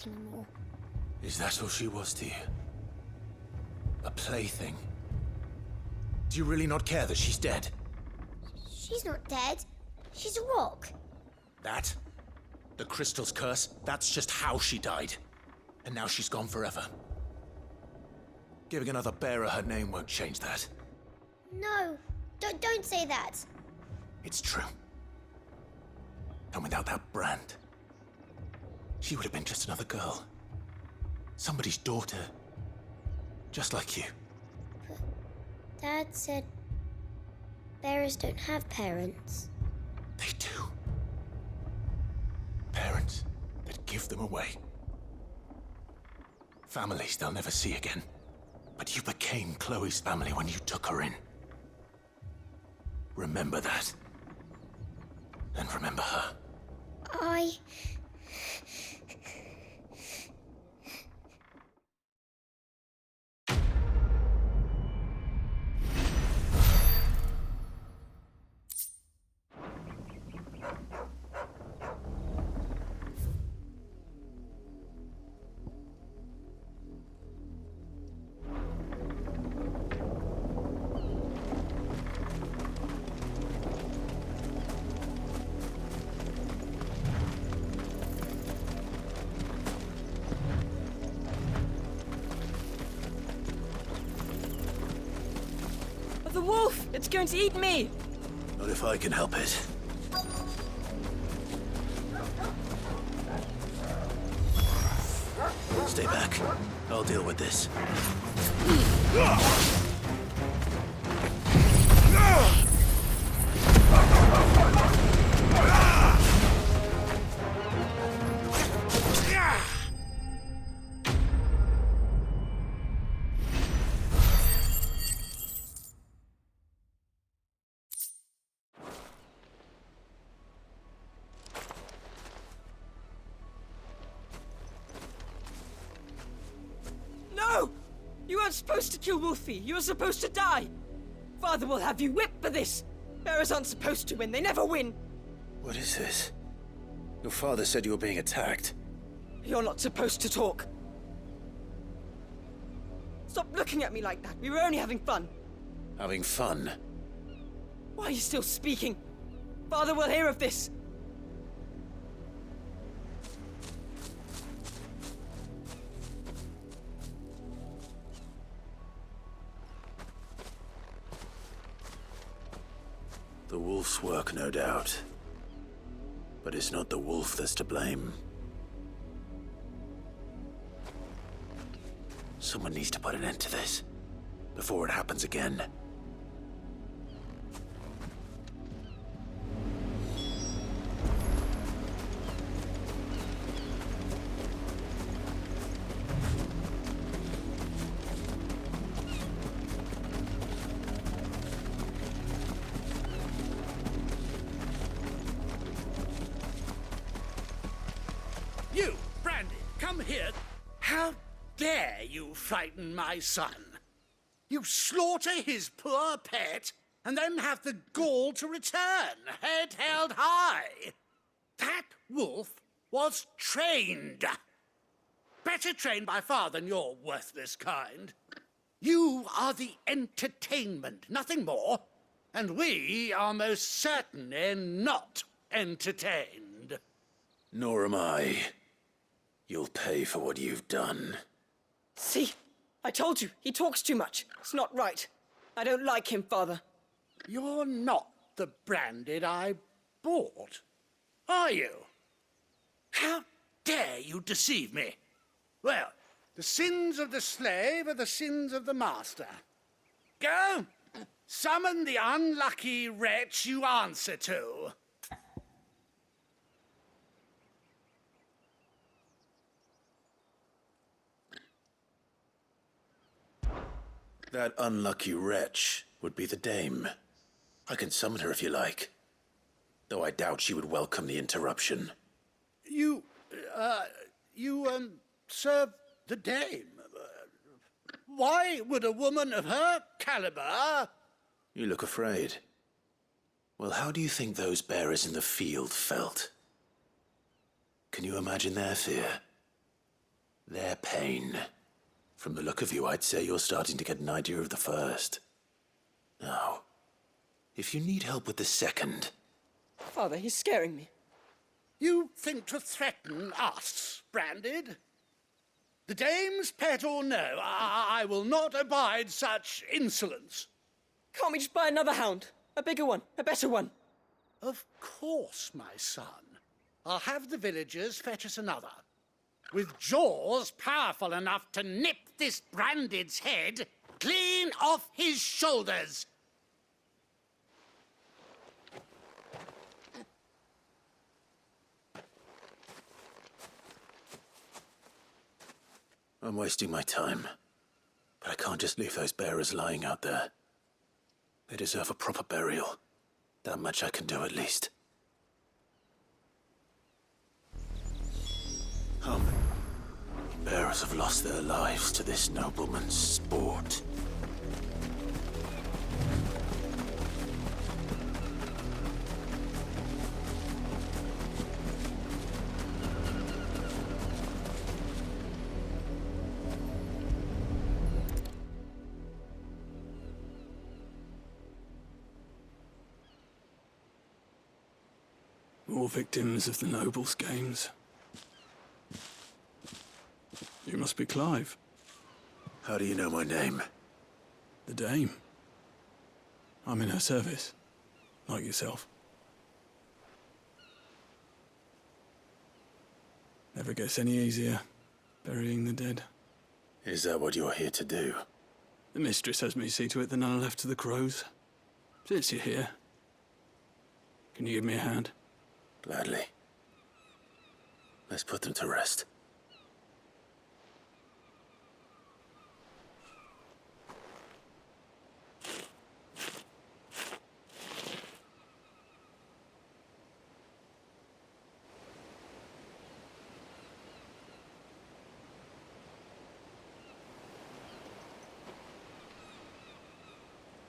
anymore. Is that all she was to you? A plaything? Do you really not care that she's dead? She's not dead. She's a rock. That? The crystal's curse? That's just how she died. And now she's gone forever. Giving another bearer her name won't change that. No, don't say that. It's true. And without that brand, she would have been just another girl. Somebody's daughter. Just like you. But Dad said bearers don't have parents. They do. Parents that give them away. Families they'll never see again. But you became Chloe's family when you took her in. Remember that. And remember her. The wolf! It's going to eat me! Not if I can help it. Stay back. I'll deal with this. No! You weren't supposed to kill Wolfie. You were supposed to die. Father will have you whipped for this. Bearers aren't supposed to win. They never win. What is this? Your father said you were being attacked. You're not supposed to talk. Stop looking at me like that. We were only having fun. Having fun? Why are you still speaking? Father will hear of this. The wolf's work, no doubt. But it's not the wolf that's to blame. Someone needs to put an end to this, before it happens again. You, Brandy, come here. How dare you frighten my son? You slaughter his poor pet and then have the gall to return, head held high. That wolf was trained. Better trained by far than your worthless kind. You are the entertainment, nothing more. And we are most certainly not entertained. Nor am I. You'll pay for what you've done. See? I told you. He talks too much. It's not right. I don't like him, Father. You're not the Branded I bought, are you? How dare you deceive me? Well, the sins of the slave are the sins of the master. Go, summon the unlucky wretch you answer to. That unlucky wretch would be the dame. I can summon her if you like. Though I doubt she would welcome the interruption. You serve the dame. Why would a woman of her caliber... You look afraid. Well, how do you think those bearers in the field felt? Can you imagine their fear? fine. From the look of you, I'd say you're starting to get an idea of the first. Now, if you need help with the second... Father, he's scaring me. You think to threaten us, Branded? The dame's pet or no, I will not abide such insolence. Can't we just buy another hound? A bigger one, a better one. Of course, my son. I'll have the villagers fetch us another. With jaws powerful enough to nip this Branded's head clean off his shoulders. I'm wasting my time. But I can't just leave those bearers lying out there. They deserve a proper burial. That much I can do at least. Bearers have lost their lives to this nobleman's sport. More victims of the nobles' games. You must be Clive. How do you know my name? The Dame. I'm in her service, like yourself. Never gets any easier, burying the dead. Is that what you're here to do? The mistress has me see to it that none are left to the crows. Since you're here, can you give me a hand? Gladly. Let's put them to rest.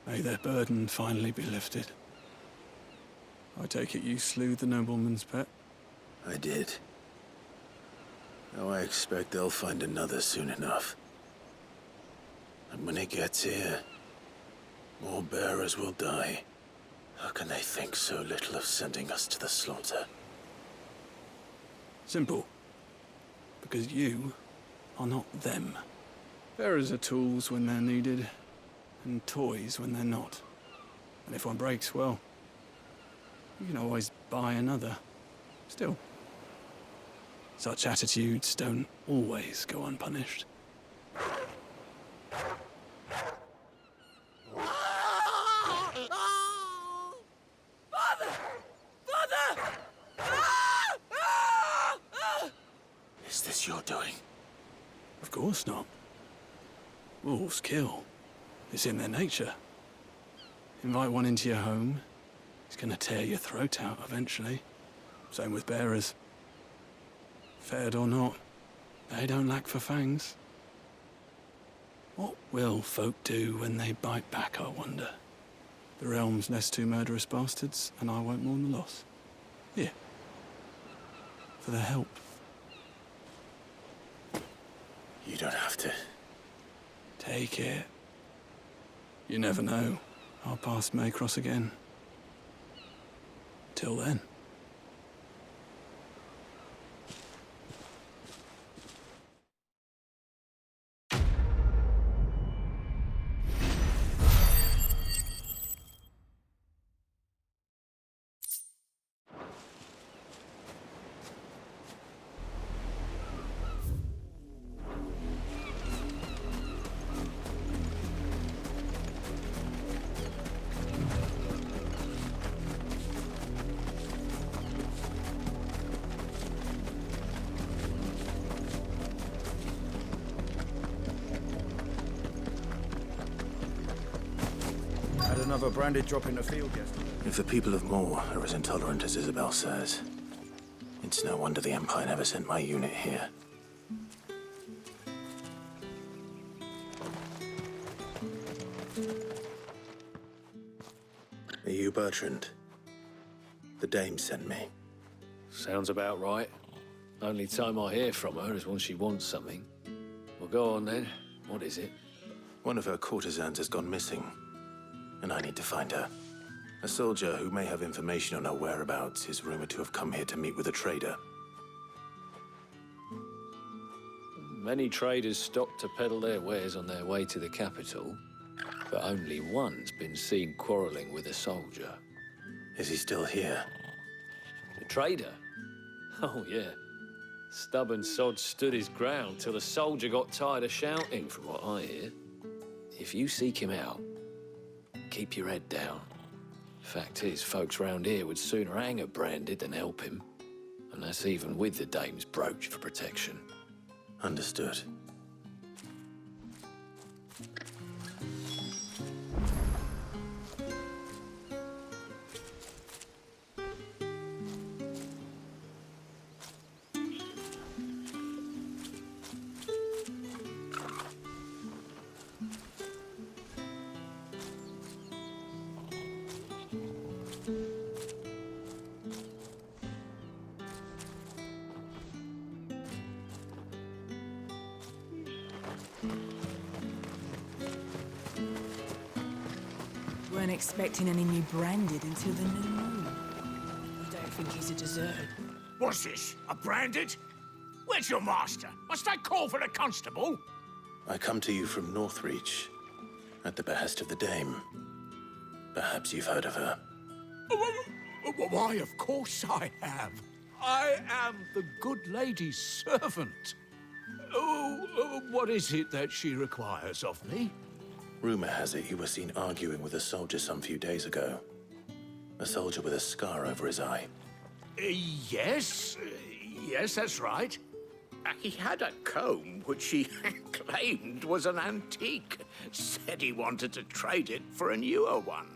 May their burden finally be lifted. I take it you slew the nobleman's pet? I did. Now I expect they'll find another soon enough. And when it gets here, more bearers will die. How can they think so little of sending us to the slaughter? Simple. Because you are not them. Bearers are tools when they're needed, and toys when they're not. And if one breaks, well, you can always buy another. Still, such attitudes don't always go unpunished. Father! Father! Is this your doing? Of course not. Wolves kill. It's in their nature. Invite one into your home, he's gonna tear your throat out eventually. Same with bearers. Fed or not, they don't lack for fangs. What will folk do when they bite back, I wonder? The realm's nest two murderous bastards, and I won't mourn the loss. Here. For their help. You don't have to. Take it. You never know. Our paths may cross again. Till then. Another branded drop in the field yesterday. If the people of Moor are as intolerant as Isabel says, it's no wonder the Empire never sent my unit here. Are you Bertrand? The Dame sent me. Sounds about right. Only time I hear from her is when she wants something. go on then. What is it? One of her courtesans has gone missing, and I need to find her. A soldier who may have information on her whereabouts is rumored to have come here to meet with a trader. Many traders stop to peddle their wares on their way to the capital, but only one's been seen quarreling with a soldier. Is he still here? The trader? Oh, yeah. Stubborn sod stood his ground till the soldier got tired of shouting, from what I hear. If you seek him out, keep your head down. Fact is, folks round here would sooner hang a branded than help him. And that's even with the dame's brooch for protection. Understood. Weren't expecting any new branded until the new moon. I don't think he's a deserter. What's this? A branded? Where's your master? Must I call for the constable? I come to you from Northreach, at the behest of the Dame. Perhaps you've heard of her. Why, of course I have. I am the good lady's servant. What is it that she requires of me? Rumor has it you were seen arguing with a soldier some few days ago. A soldier with a scar over his eye. Yes, that's right. He had a comb which he claimed was an antique. Said he wanted to trade it for a newer one.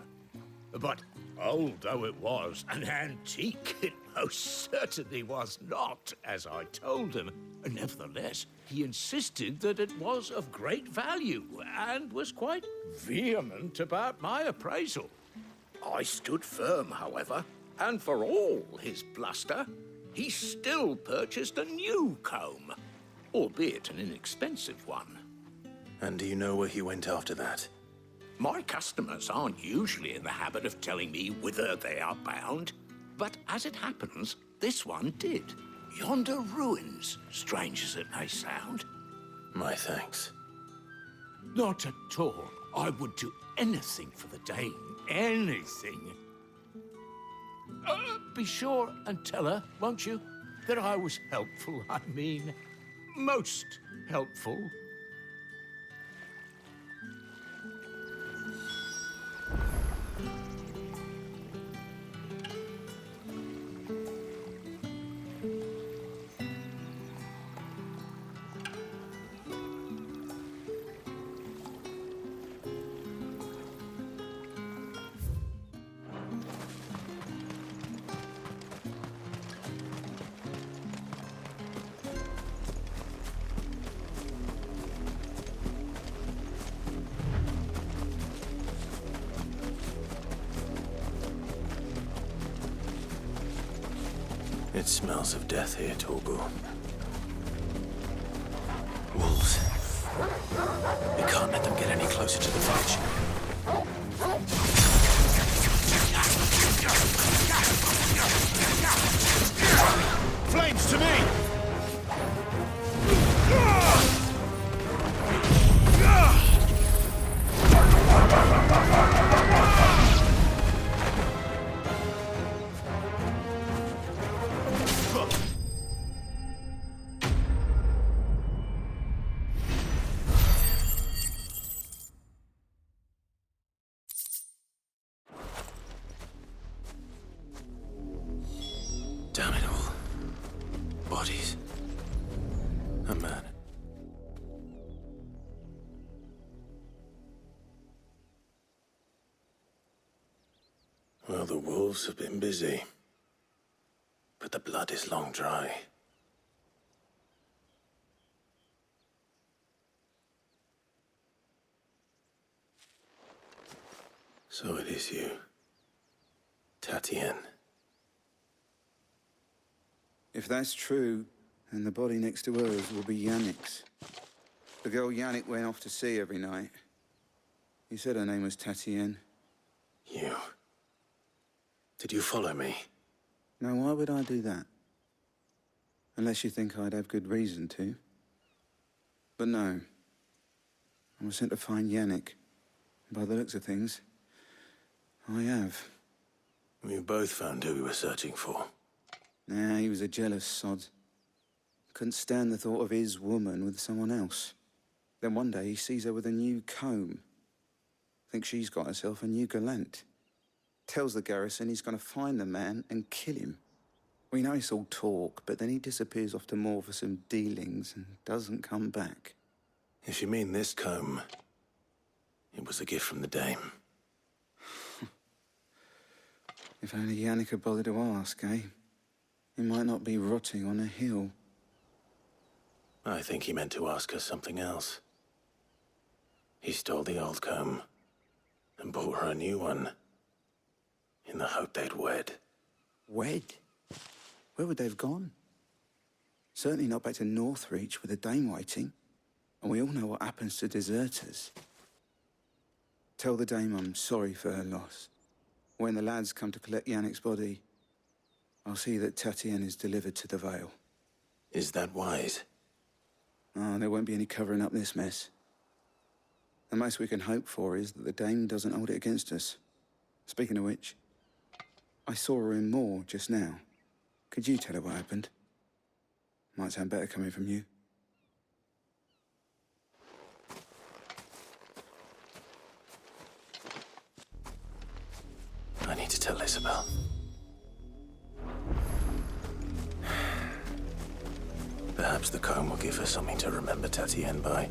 But old though it was, an antique it most certainly was not, as I told him. Nevertheless, he insisted that it was of great value and was quite vehement about my appraisal. I stood firm, however, and for all his bluster, he still purchased a new comb, albeit an inexpensive one. And do you know where he went after that? My customers aren't usually in the habit of telling me whither they are bound, but as it happens, this one did. Yonder ruins, strange as it may sound. My thanks. Not at all. I would do anything for the Dame. Anything. Be sure and tell her, won't you, that I was helpful. I mean, most helpful. It smells of death here, Torgal. Wolves. We can't let them get any closer to the village. Flames to me! Damn it all. Bodies. A man. Well, the wolves have been busy. But the blood is long dry. So it is you, Tatienne. If that's true, then the body next to hers will be Yannick's. The girl Yannick went off to see every night. He said her name was Tatienne. You... Did you follow me? Now, why would I do that? Unless you think I'd have good reason to. But no. I was sent to find Yannick. By the looks of things, I have. We both found who we were searching for. Nah, he was a jealous sod. Couldn't stand the thought of his woman with someone else. Then one day he sees her with a new comb. Thinks she's got herself a new gallant. Tells the garrison he's gonna find the man and kill him. We know it's all talk, but then he disappears off to Moor for some dealings and doesn't come back. If you mean this comb, it was a gift from the dame. If only Yannick had bothered to ask, eh? He might not be rotting on a hill. I think he meant to ask her something else. He stole the old comb and bought her a new one in the hope they'd wed. Wed? Where would they have gone? Certainly not back to Northreach with a dame waiting. And we all know what happens to deserters. Tell the dame I'm sorry for her loss. When the lads come to collect Yannick's body, I'll see that Tatienne is delivered to the Vale. Is that wise? Oh, there won't be any covering up this mess. The most we can hope for is that the dame doesn't hold it against us. Speaking of which, I saw her in Moor just now. Could you tell her what happened? Might sound better coming from you. I need to tell Isabel. Perhaps the comb will give her something to remember Tatienne by.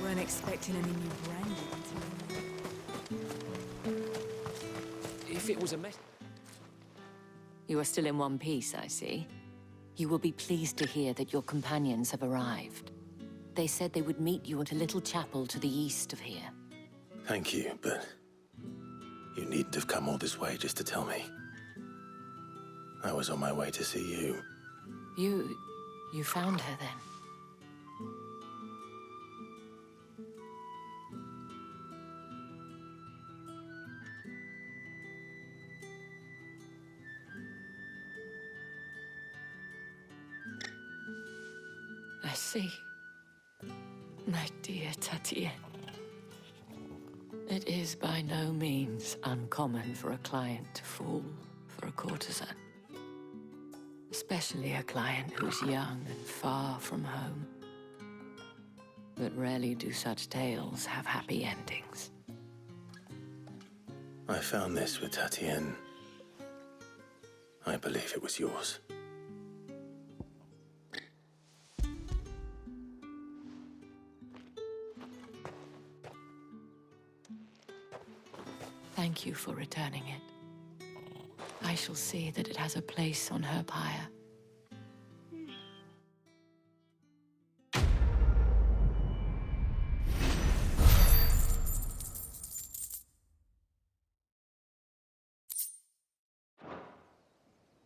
Weren't expecting any new branding until... If it was a mess... You are still in one piece, I see. You will be pleased to hear that your companions have arrived. They said they would meet you at a little chapel to the east of here. Thank you, but you needn't have come all this way just to tell me. I was on my way to see you. You found her then? I see. My dear Tatienne. It is by no means uncommon for a client to fall for a courtesan. Especially a client who's young and far from home. But rarely do such tales have happy endings. I found this with Tatienne. I believe it was yours. Thank you for returning it. I shall see that it has a place on her pyre.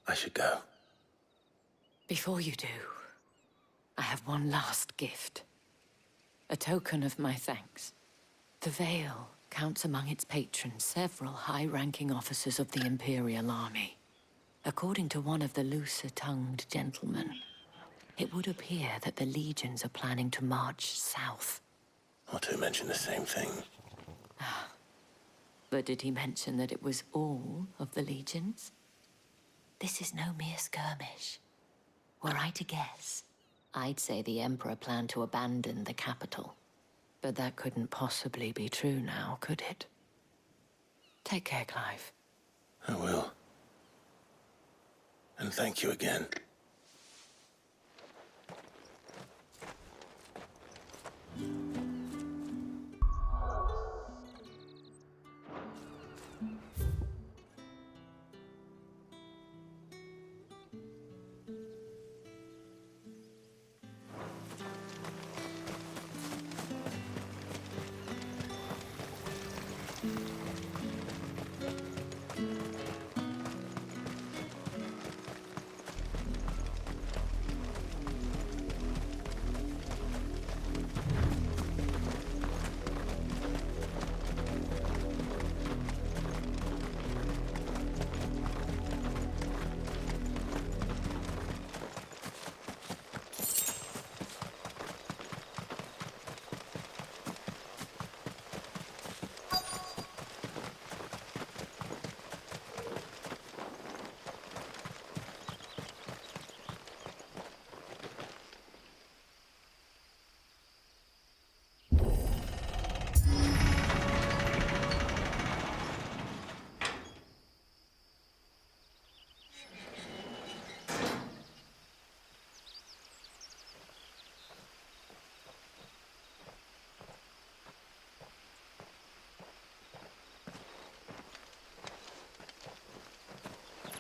I should go. Before you do, I have one last gift. A token of my thanks. The Vale counts among its patrons several high-ranking officers of the Imperial Army. According to one of the looser-tongued gentlemen, it would appear that the legions are planning to march south. Or to mention the same thing. But did he mention that it was all of the legions? This is no mere skirmish. Were I to guess, I'd say the Emperor planned to abandon the capital. But that couldn't possibly be true now, could it? Take care, Clive. I will. And thank you again.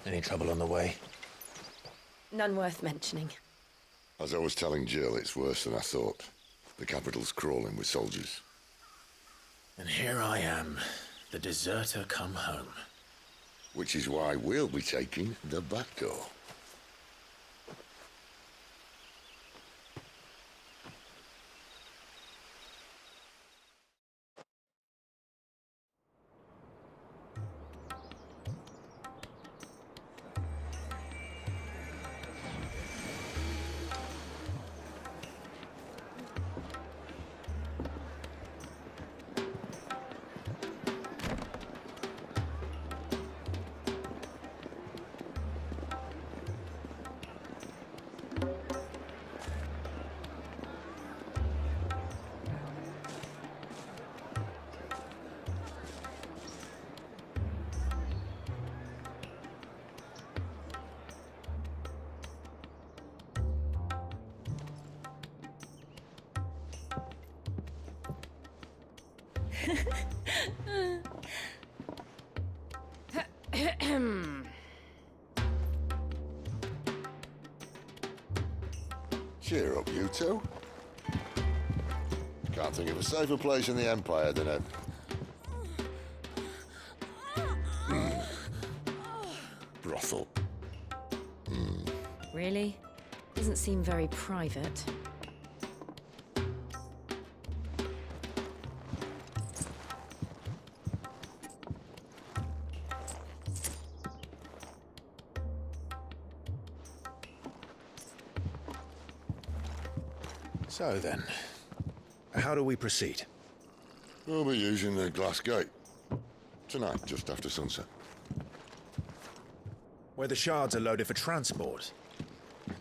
Any trouble on the way? None worth mentioning. As I was telling Jill, it's worse than I thought. The capital's crawling with soldiers. And here I am, the deserter come home. Which is why we'll be taking the back door. Cheer up, you two. Can't think of a safer place in the Empire than a... brothel. Really? Doesn't seem very private. So then, how do we proceed? We'll be using the glass gate. Tonight, just after sunset. Where the shards are loaded for transport.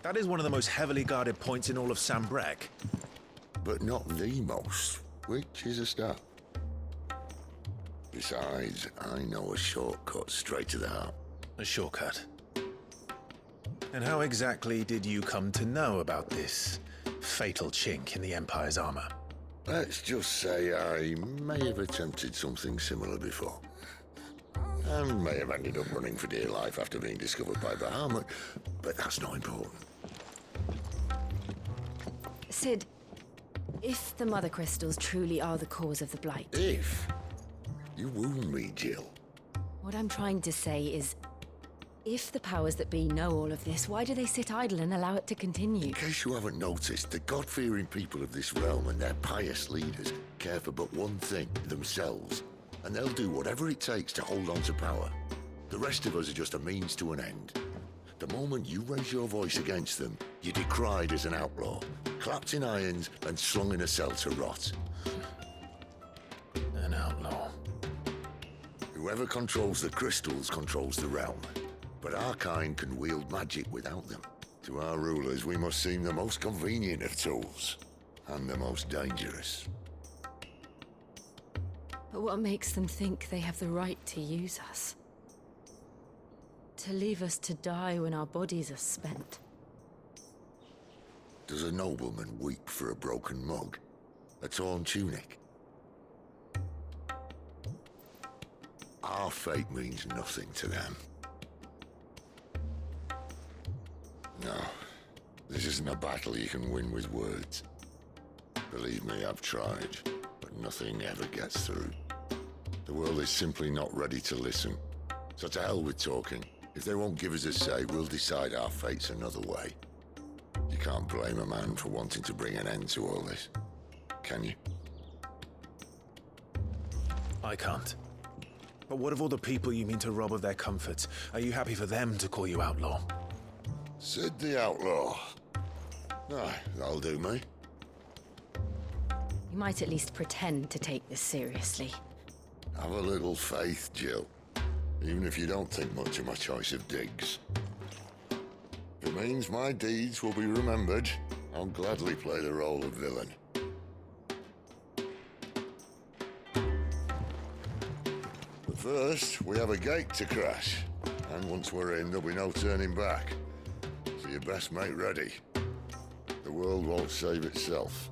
That is one of the most heavily guarded points in all of Sambrec. But not the most, which is a start. Besides, I know a shortcut straight to the heart. A shortcut? And how exactly did you come to know about this fatal chink in the Empire's armor? Let's just say I may have attempted something similar before. And may have ended up running for dear life after being discovered by Bahamut, but that's not important. Sid, if the Mother Crystals truly are the cause of the Blight... If? You wound me, Jill. What I'm trying to say is, if the powers that be know all of this, why do they sit idle and allow it to continue? In case you haven't noticed, the God-fearing people of this realm and their pious leaders care for but one thing, themselves. And they'll do whatever it takes to hold on to power. The rest of us are just a means to an end. The moment you raise your voice against them, you're decried as an outlaw, clapped in irons and slung in a cell to rot. An outlaw. Whoever controls the crystals controls the realm. But our kind can wield magic without them. To our rulers, we must seem the most convenient of tools, and the most dangerous. But what makes them think they have the right to use us? To leave us to die when our bodies are spent? Does a nobleman weep for a broken mug? A torn tunic? Our fate means nothing to them. No, this isn't a battle you can win with words. Believe me, I've tried, but nothing ever gets through. The world is simply not ready to listen. So to hell with talking. If they won't give us a say, we'll decide our fates another way. You can't blame a man for wanting to bring an end to all this, can you? I can't. But what of all the people you mean to rob of their comforts? Are you happy for them to call you outlaw? Sid the Outlaw. Aye, that'll do me. You might at least pretend to take this seriously. Have a little faith, Jill. Even if you don't think much of my choice of digs. If it means my deeds will be remembered, I'll gladly play the role of villain. But first, we have a gate to crash. And once we're in, there'll be no turning back. So you best make ready. The world won't save itself.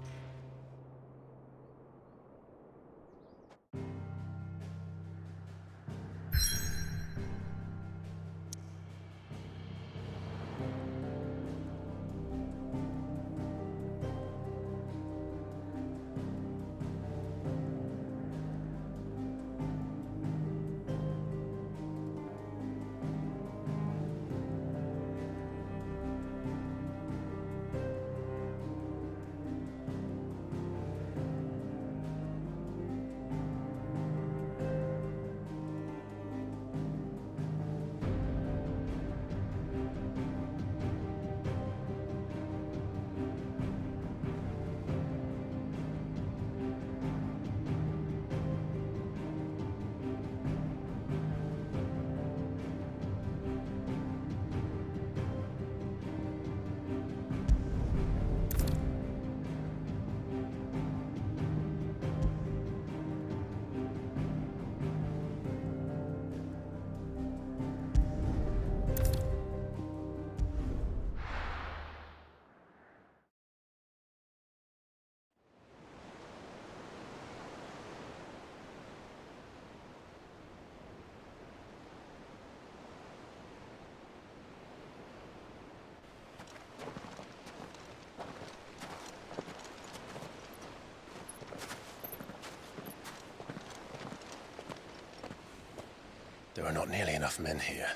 are not nearly enough men here.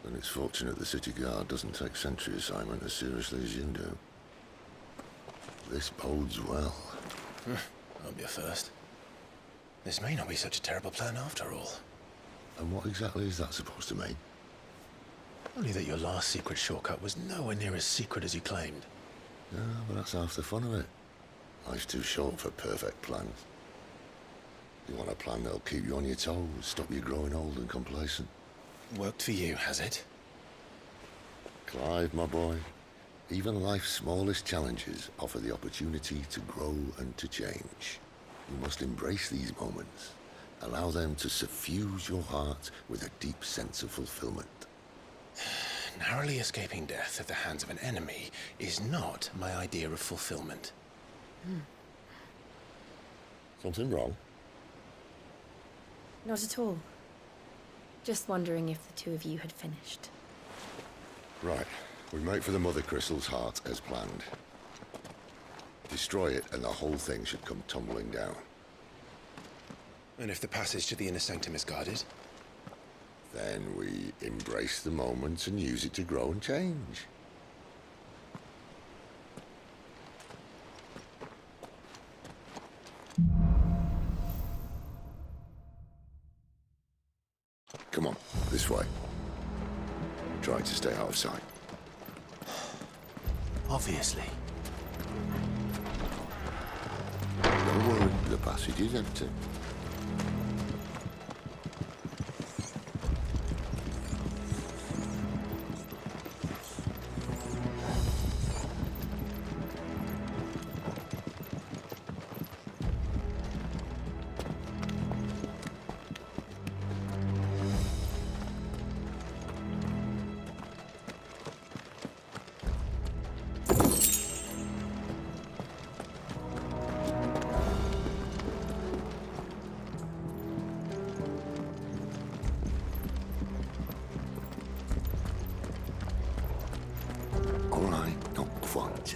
Then it's fortunate the city guard doesn't take sentry assignment as seriously as you do. This bodes well. Won't be a first. This may not be such a terrible plan after all. And what exactly is that supposed to mean? Only that your last secret shortcut was nowhere near as secret as you claimed. Yeah, but that's half the fun of it. Life's too short for perfect plans. You want a plan that'll keep you on your toes, stop you growing old and complacent. Worked for you, has it? Clive, my boy, even life's smallest challenges offer the opportunity to grow and to change. You must embrace these moments. Allow them to suffuse your heart with a deep sense of fulfillment. Narrowly escaping death at the hands of an enemy is not my idea of fulfillment. Something wrong? Not at all. Just wondering if the two of you had finished. Right. We make for the Mother Crystal's heart as planned. Destroy it and the whole thing should come tumbling down. And if the passage to the inner sanctum is guarded? Then we embrace the moment and use it to grow and change. Come on, this way. Try to stay out of sight. Obviously. Don't worry, the passage is empty.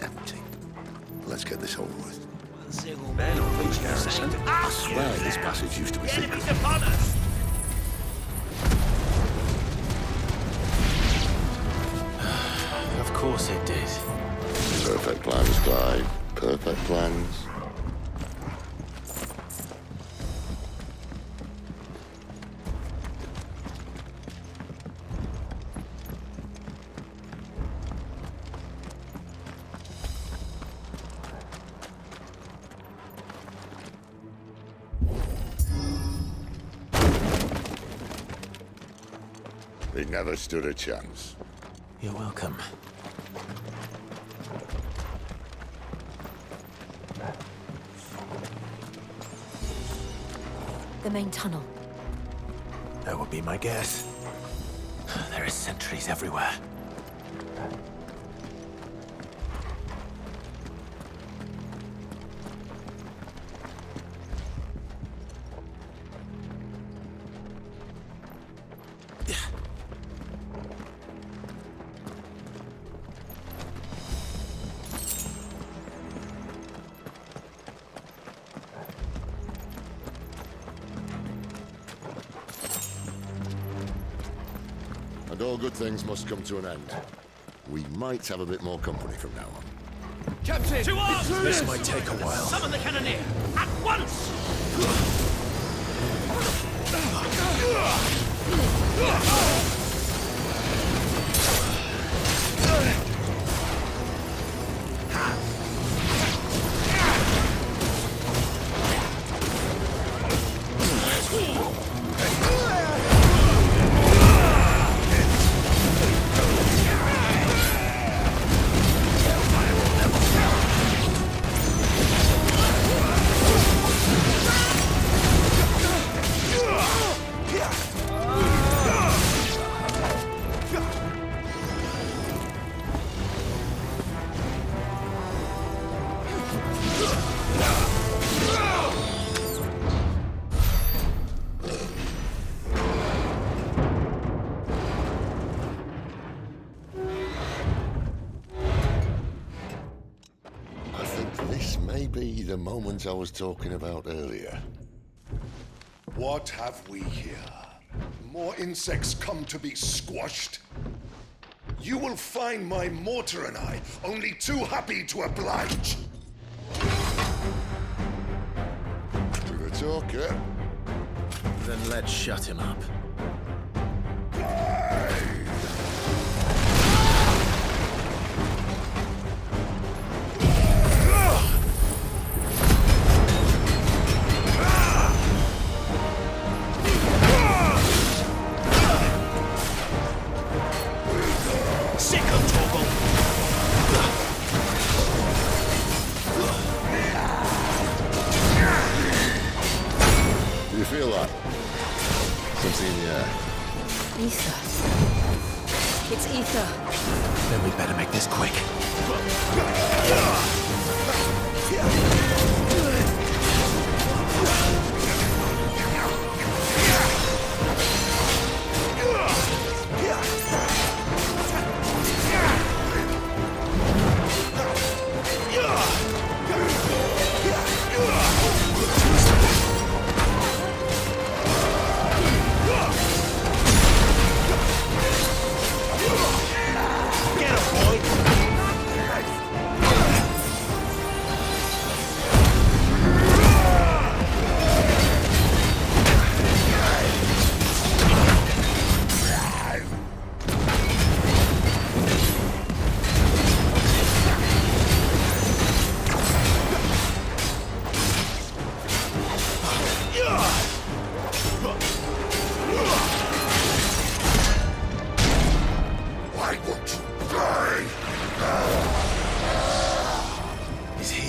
Empty. Let's get this over with. I swear this passage used to be secret. Of course it did. Perfect plans, Clive. Perfect plans. He never stood a chance. You're welcome. The main tunnel. That would be my guess. There are sentries everywhere. And all good things must come to an end. We might have a bit more company from now on. Captain! To arms! This might take a while. Summon the cannoneer! At once! Be the moment I was talking about earlier. What have we here? more insects come to be squashed. You will find my mortar and I only too happy to oblige. To the talker. Then let's shut him up. Do you feel that? Something in the air. Ether. It's ether. Then we better make this quick. Why won't you die? Is he?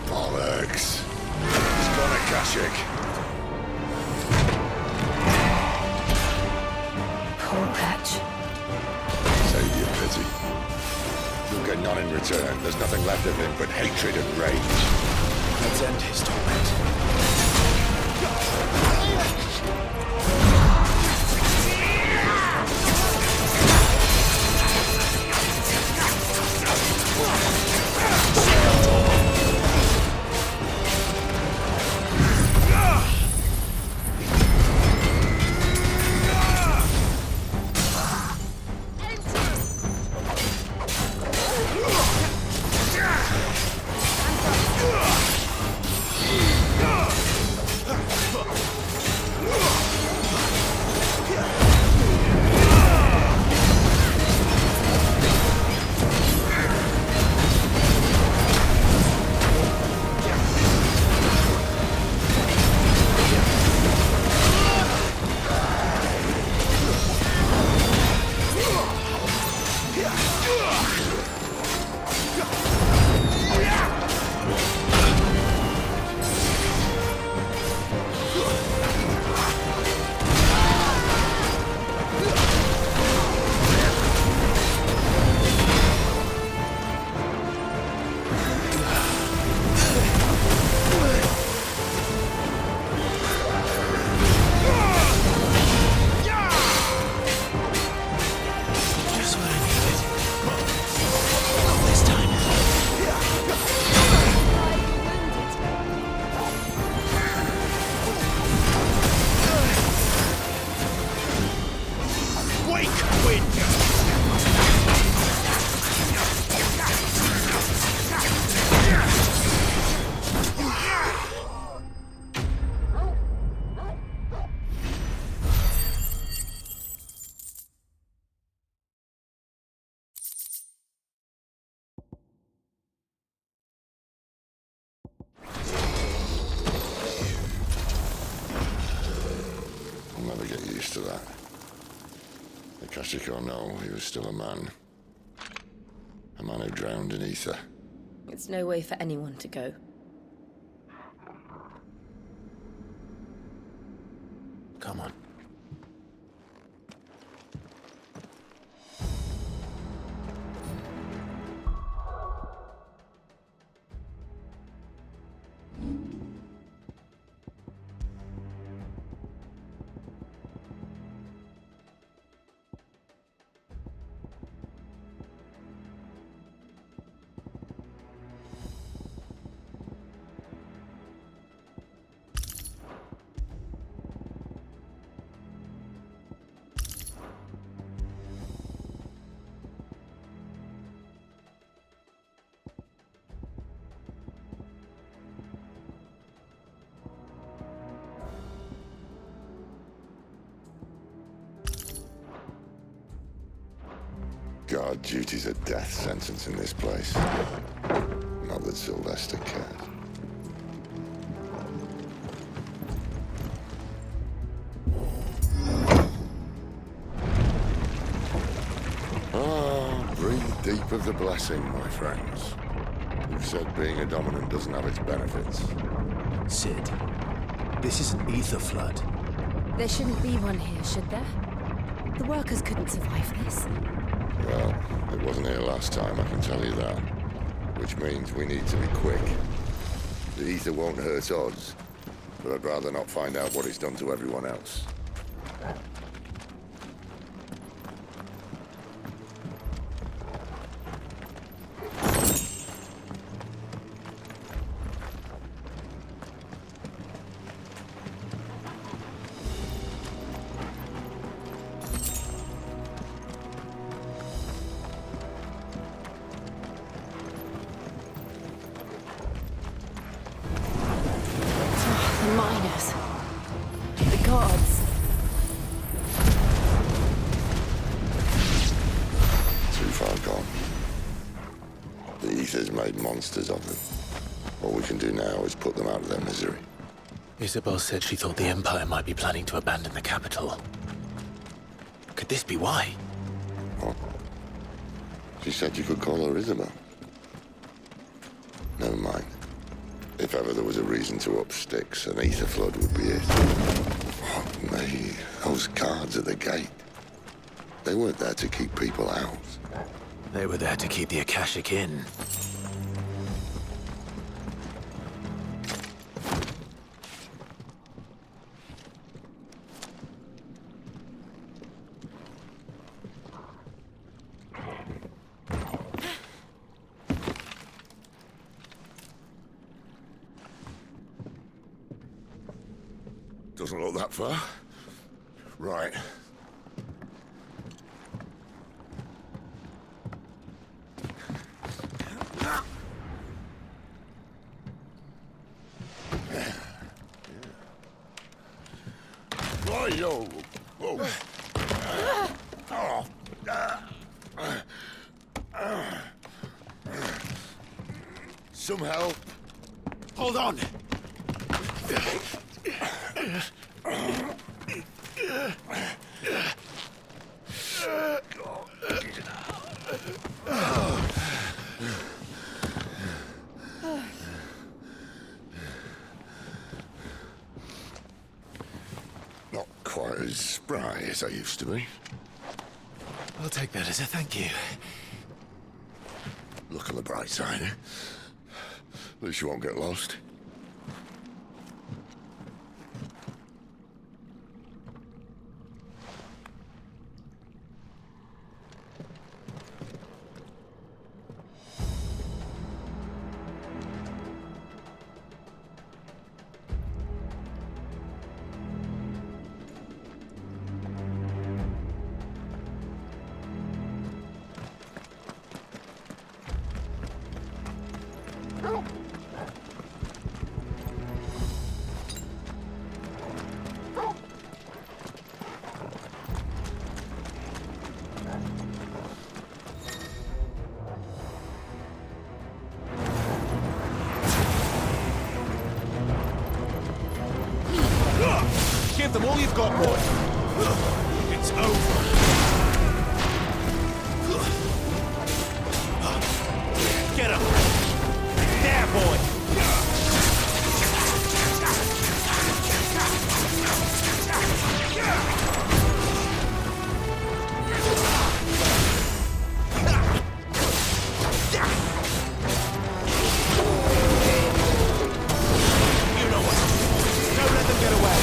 Bollocks. He's gone Akashic. Poor wretch. Save your pity. You'll get none in return. There's nothing left of him but hatred and rage. Let's end his torment. I'll never get used to that. Akashic or no, he was still a man. A man who drowned in ether. It's no way for anyone to go. Come on. Guard duty's a death sentence in this place. Not that Sylvester cares. Breathe deep of the blessing, my friends. Who said being a dominant doesn't have its benefits? Sid, this is an ether flood. There shouldn't be one here, should there? The workers couldn't survive this. Well, it wasn't here last time, I can tell you that. Which means we need to be quick. The ether won't hurt us, but I'd rather not find out what it's done to everyone else. The miners. The gods. Too far gone. The ether's made monsters of them. All we can do now is put them out of their misery. Isabel said she thought the Empire might be planning to abandon the capital. Could this be why? What? She said you could call her Isabel. Never mind. If ever there was a reason to up sticks, an ether flood would be it. Fuck me. Those guards at the gate. They weren't there to keep people out. They were there to keep the Akashic in. Doesn't look that far. Right. Right-yo. Whoa. Some help. Hold on! Not quite as spry as I used to be. I'll take that as a thank you. Look on the bright side, eh? At least you won't get lost. Give them all you've got, boy. It's over. Get him. There, boy. You know what? Don't let them get away.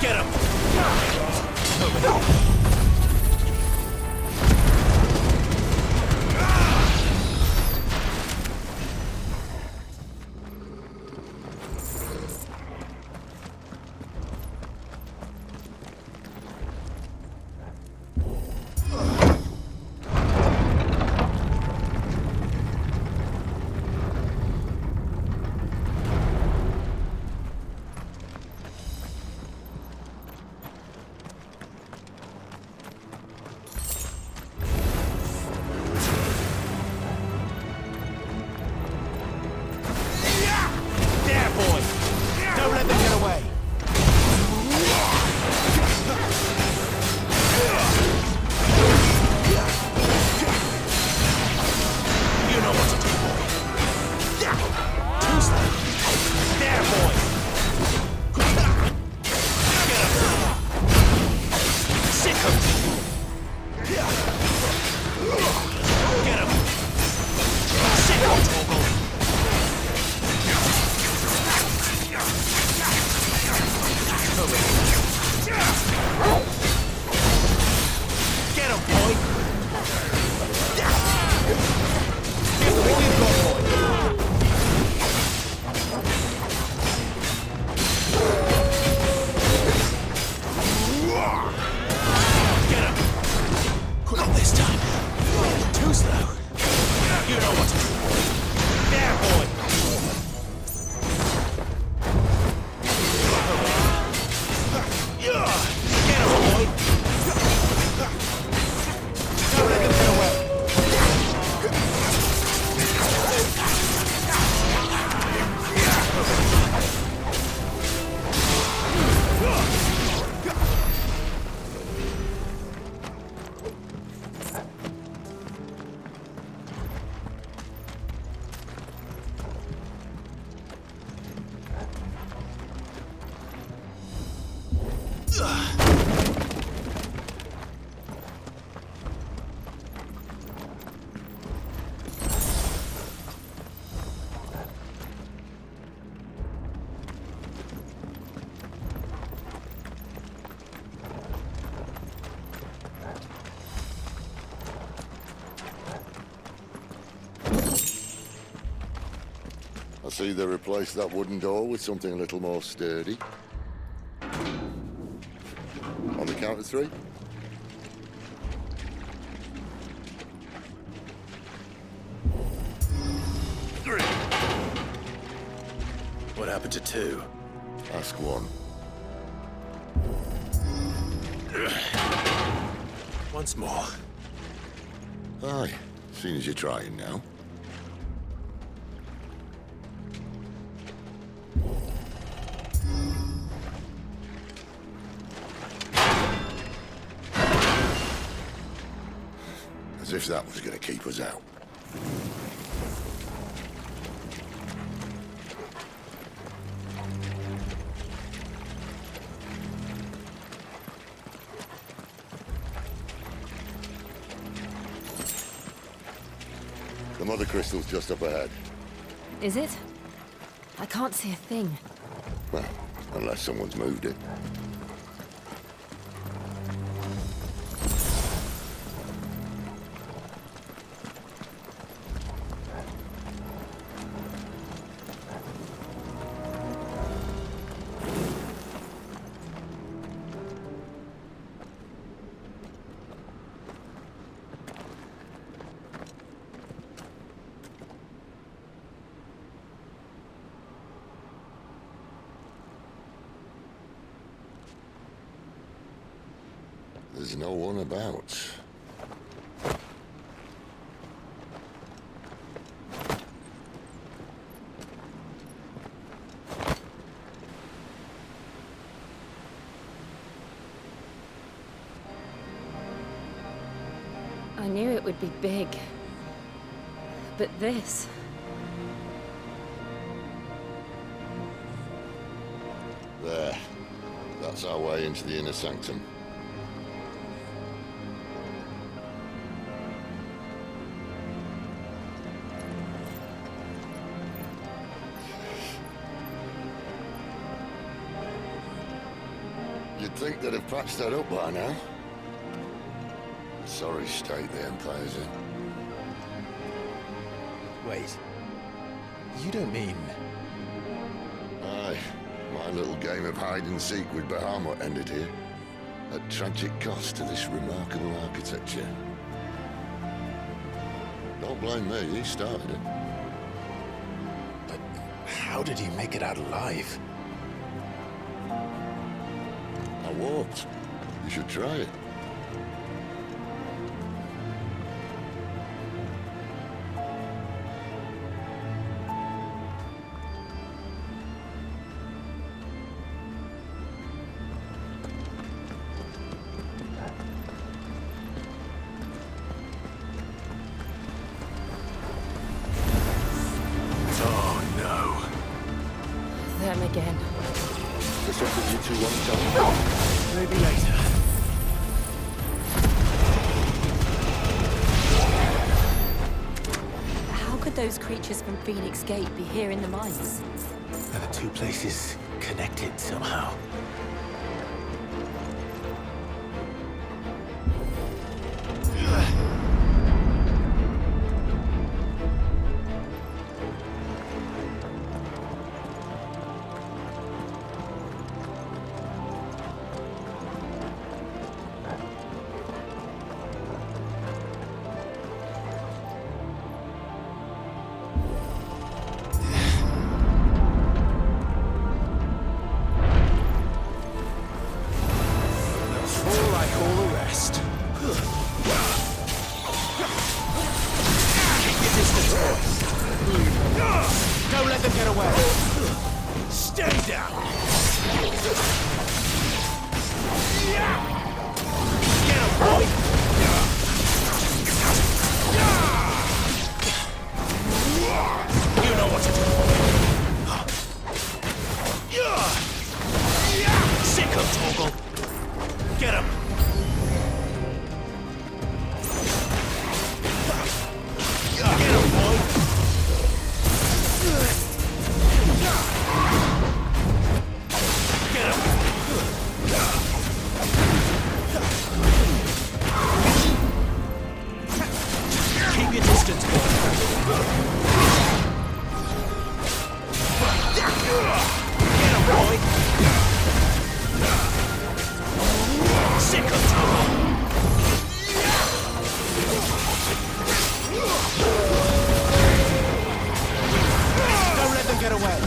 Get him! I see they replaced that wooden door with something a little more sturdy. On the count of three. What happened to two? Ask one. Once more. Aye, seeing as you're trying now. As if that was going to keep us out. The mother crystal's just up ahead. Is it? I can't see a thing. Well, unless someone's moved it. There's no one about. I knew it would be big. But this... There. That's our way into the inner sanctum. You'd think they'd have patched that up by now. A sorry state the Empire's in. Wait. You don't mean... Aye. My little game of hide-and-seek with Bahamut ended here. At tragic cost to this remarkable architecture. Don't blame me, he started it. But how did he make it out alive? I walked. You should try it. Them again. There's something you two want to tell me? Maybe later. How could those creatures from Phoenix Gate be here in the mines? Are the two places connected somehow? Don't let them get away! Stay down! Get him, boy! You know what to do. Sick him, Torgal! Get him! Keep your distance, boy. Get him, boy! Sick of trouble! Don't let them get away!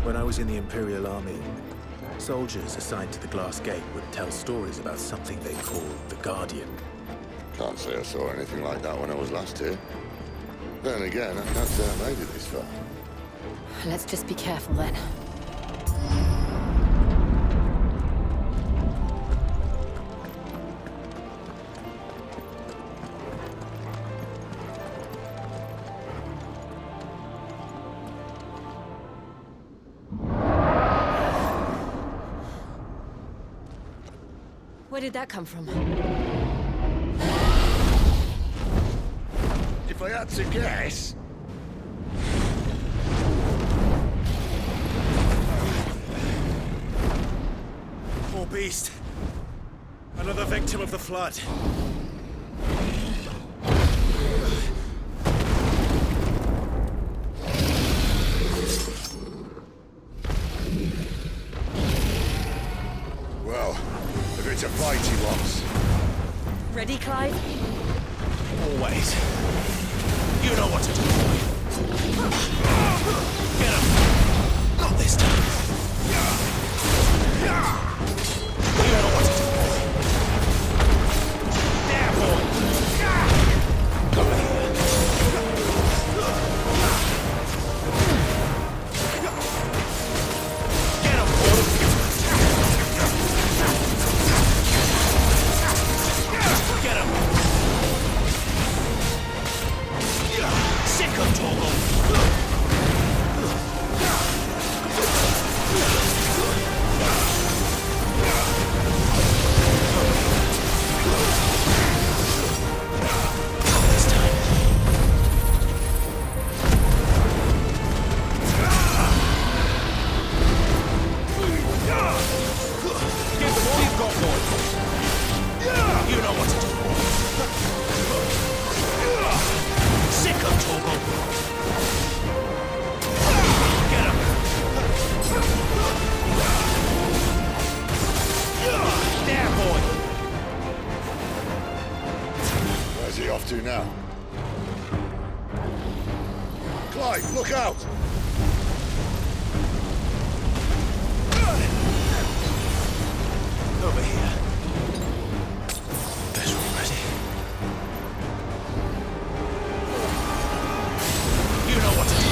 When I was in the Imperial Army, soldiers assigned to the Glass Gate would tell stories about something they called the Guardian. Can't say I saw anything like that when I was last here. Then again, I can't say I made it this far. Let's just be careful then. Where did that come from? If I had to guess... Poor beast. Another victim of the Flood. Well, if it's a fight he wants, Ready, Clive? Always. You know what to do, boy. Get him. Not this time. You know what to do, boy. There, boy. Over here. Get him, boy. Get him. Sick of Toggle. Where's he off to now? Clive, look out! Over here. Visual ready. You know what to do.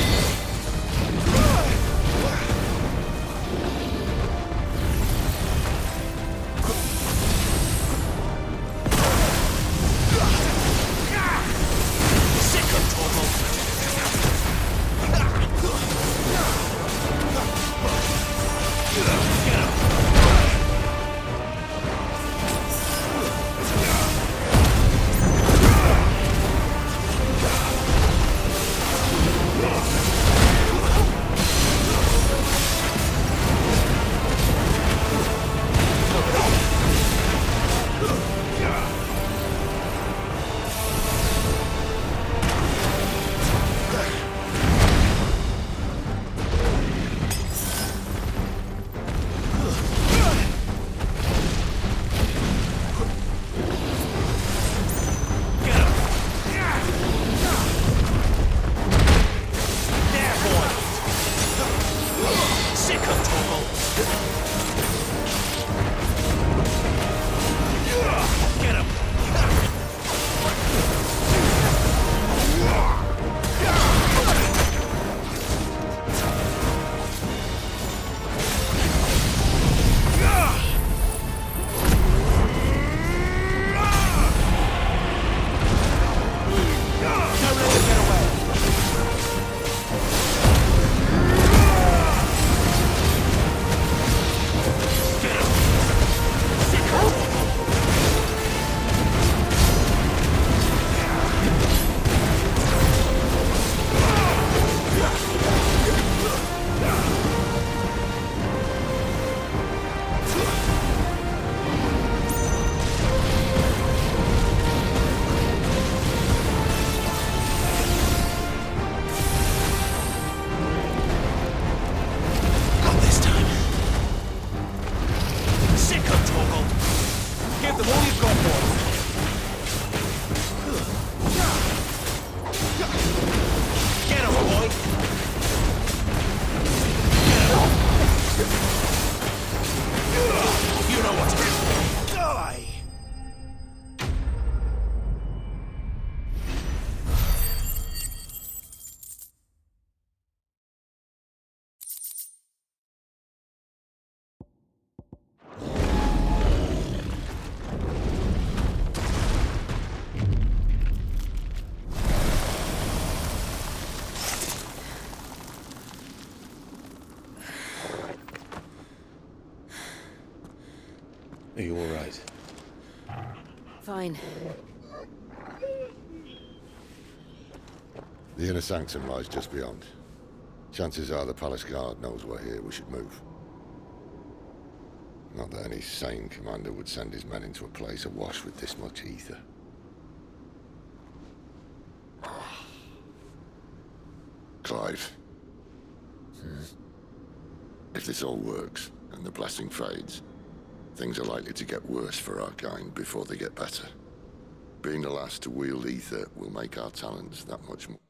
Sick of Torval. Get him. Are you all right? Fine. The inner sanctum lies just beyond. Chances are the palace guard knows we're here. We should move. Not that any sane commander would send his men into a place awash with this much ether. Clive. If this all works, and the blessing fades, things are likely to get worse for our kind before they get better. being the last to wield ether will make our talents that much more.